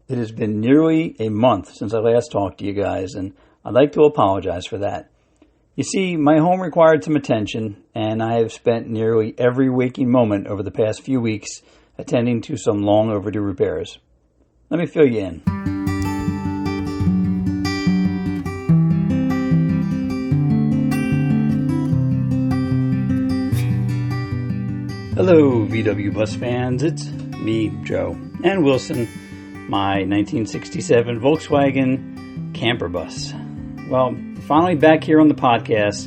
It has been nearly a month since I last talked to you guys, and I'd like to apologize for that. You see, my home required some attention, and I have spent nearly every waking moment over the past few weeks attending to some long overdue repairs. Let me fill you in. Hello, VW bus fans. It's me, Joe, and Wilson, my 1967 Volkswagen camper bus. Well, finally back here on the podcast.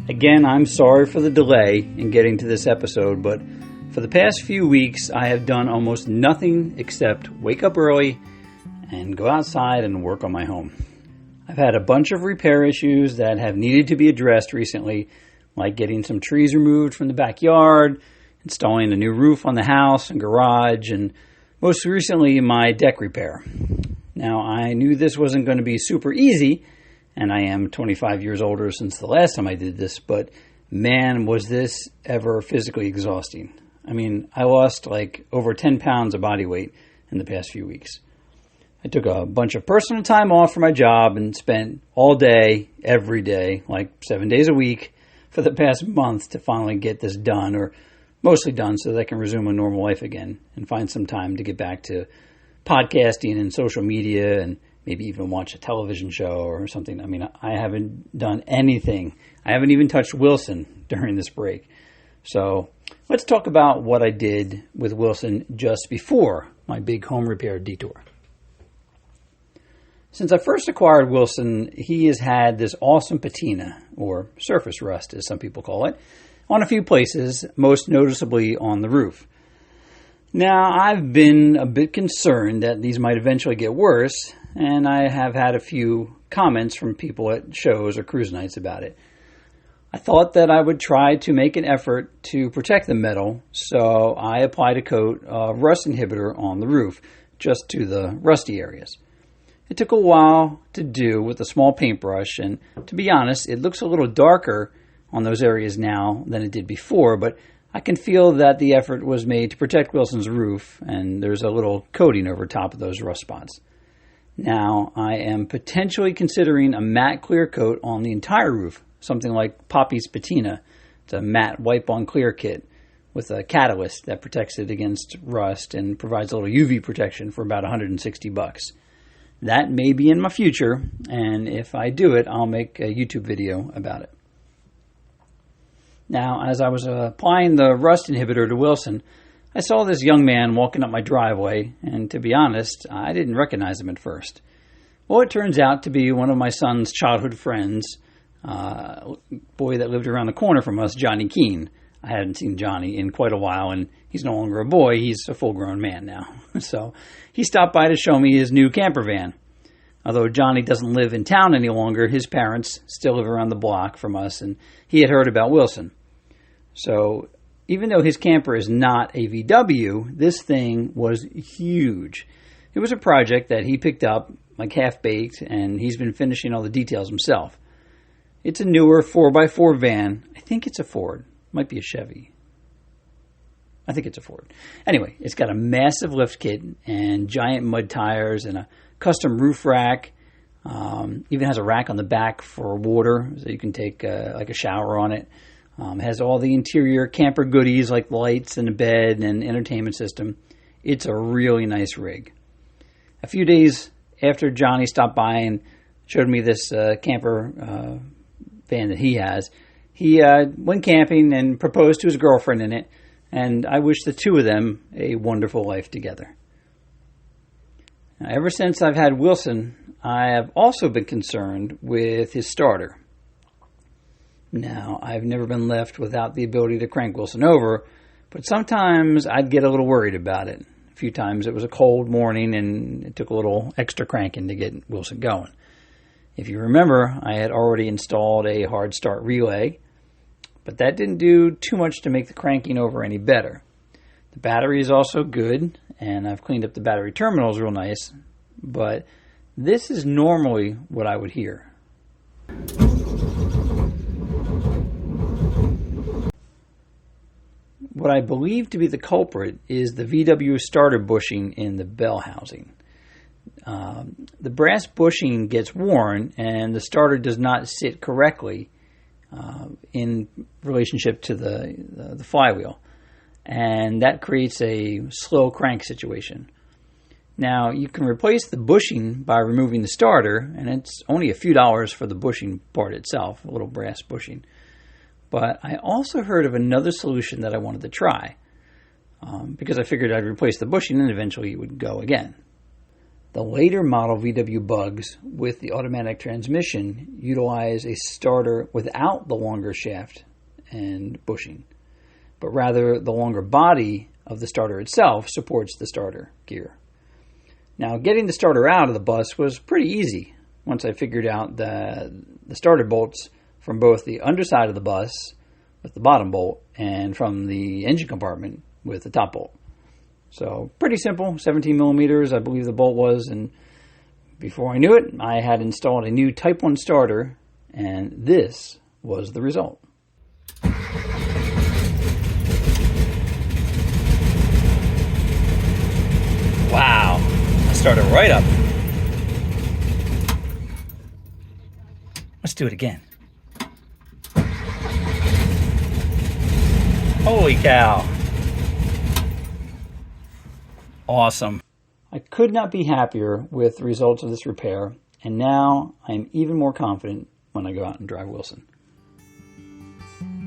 Again, I'm sorry for the delay in getting to this episode, but for the past few weeks, I have done almost nothing except wake up early and go outside and work on my home. I've had a bunch of repair issues that have needed to be addressed recently, like getting some trees removed from the backyard, installing a new roof on the house and garage, and most recently my deck repair. Now, I knew this wasn't going to be super easy, and I am 25 years older since the last time I did this, but man, was this ever physically exhausting. I mean, I lost like over 10 pounds of body weight in the past few weeks. I took a bunch of personal time off for my job and spent all day, every day, like 7 days a week for the past month to finally get this done, or mostly done, so that I can resume a normal life again and find some time to get back to podcasting and social media and maybe even watch a television show or something. I mean, I haven't done anything. I haven't even touched Wilson during this break. So let's talk about what I did with Wilson just before my big home repair detour. Since I first acquired Wilson, he has had this awesome patina, or surface rust as some people call it, on a few places, most noticeably on the roof. Now, I've been a bit concerned that these might eventually get worse, and I have had a few comments from people at shows or cruise nights about it. I thought that I would try to make an effort to protect the metal, so I applied a coat of rust inhibitor on the roof, just to the rusty areas. It took a while to do with a small paintbrush, and to be honest, it looks a little darker on those areas now than it did before, but I can feel that the effort was made to protect Wilson's roof, and there's a little coating over top of those rust spots. Now, I am potentially considering a matte clear coat on the entire roof, something like Poppy's Patina. It's a matte wipe-on clear kit with a catalyst that protects it against rust and provides a little UV protection for about $160. That may be in my future, and if I do it, I'll make a YouTube video about it. Now, as I was applying the rust inhibitor to Wilson, I saw this young man walking up my driveway, and to be honest, I didn't recognize him at first. Well, it turns out to be one of my son's childhood friends, a boy that lived around the corner from us, Johnny Keene. I hadn't seen Johnny in quite a while, and he's no longer a boy, he's a full-grown man now. So he stopped by to show me his new camper van. Although Johnny doesn't live in town any longer, his parents still live around the block from us, and he had heard about Wilson. So even though his camper is not a VW, this thing was huge. It was a project that he picked up, like half-baked, and he's been finishing all the details himself. It's a newer 4x4 van. I think it's a Ford. Might be a Chevy. I think it's a Ford. Anyway, it's got a massive lift kit and giant mud tires and a custom roof rack. Even has a rack on the back for water, so you can take like a shower on it. Has all the interior camper goodies like lights and a bed and entertainment system. It's a really nice rig. A few days after Johnny stopped by and showed me this camper van that he has, he went camping and proposed to his girlfriend in it, and I wish the two of them a wonderful life together. Now, ever since I've had Wilson, I have also been concerned with his starter. Now, I've never been left without the ability to crank Wilson over, but sometimes I'd get a little worried about it. A few times it was a cold morning and it took a little extra cranking to get Wilson going. If you remember, I had already installed a hard start relay, but that didn't do too much to make the cranking over any better. The battery is also good, and I've cleaned up the battery terminals real nice, but this is normally what I would hear. What I believe to be the culprit is the VW starter bushing in the bell housing. the brass bushing gets worn and the starter does not sit correctly in relationship to the flywheel. And that creates a slow crank situation. Now, you can replace the bushing by removing the starter, and it's only a few dollars for the bushing part itself, a little brass bushing. But I also heard of another solution that I wanted to try, because I figured I'd replace the bushing and eventually it would go again. The later model VW Bugs with the automatic transmission utilize a starter without the longer shaft and bushing, but rather the longer body of the starter itself supports the starter gear. Now, getting the starter out of the bus was pretty easy once I figured out the starter bolts from both the underside of the bus with the bottom bolt and from the engine compartment with the top bolt. So pretty simple, 17 millimeters I believe the bolt was, and before I knew it, I had installed a new Type 1 starter, and this was the result. Wow, I started right up. Let's do it again. Holy cow. Awesome. I could not be happier with the results of this repair, and now I'm even more confident when I go out and drive Wilson.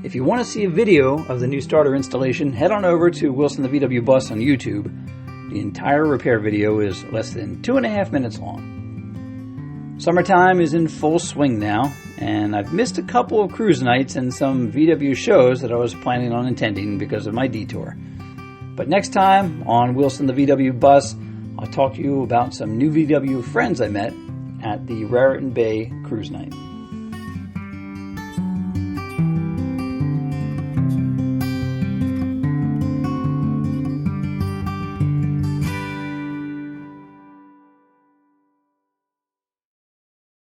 If you want to see a video of the new starter installation, head on over to Wilson the VW Bus on YouTube. The entire repair video is less than 2.5 minutes long. Summertime is in full swing now, and I've missed a couple of cruise nights and some VW shows that I was planning on attending because of my detour. But next time on Wilson the VW Bus, I'll talk to you about some new VW friends I met at the Raritan Bay Cruise Night.